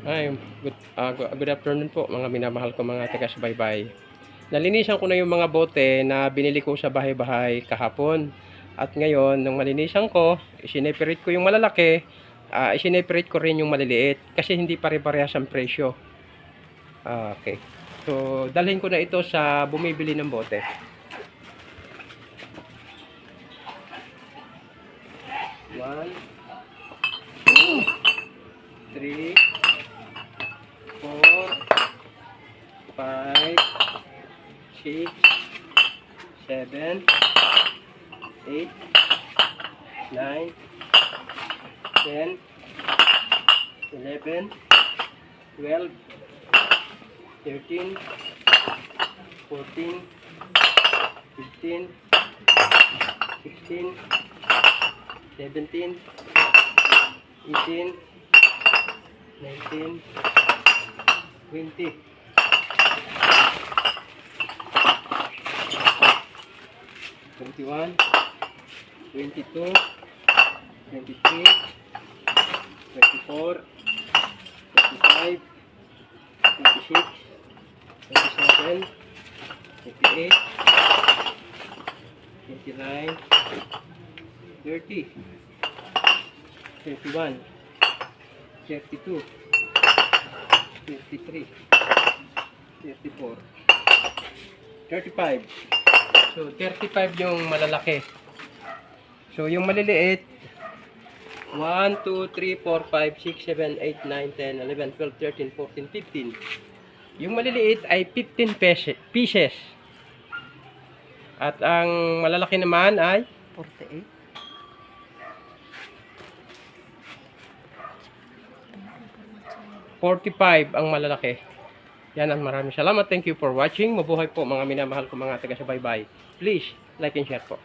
Ay, good afternoon po mga minamahal ko mga taga-subaybay. Nalinisan ko na yung mga bote na binili ko sa bahay-bahay kahapon. At ngayon, nung malinisan ko, isineperate ko yung malalaki, isineperate ko rin yung maliliit kasi hindi pare-parehas ang presyo. Okay. So, dalhin ko na ito sa bumibili ng bote. One, two, three, 4, 5, 6, 7, 8, 9, 10, 11, 12, 13, 14, 15, 16, 17, 18, 19, 20, 21, 22, 23, 24, 25, 26, 27, 28, 29, 30, 31, 32, 53, 34, 35. So, 35 yung malalaki. So, yung maliliit, 1, 2, 3, 4, 5, 6, 7, 8, 9, 10, 11, 12, 13, 14, 15. Yung maliliit ay 15 pieces. At ang malalaki naman ay 48. 45 ang malalaki. Yan, ang maraming salamat. Thank you for watching. Mabuhay po mga minamahal ko mga taga-subaybay. Please, like and share po.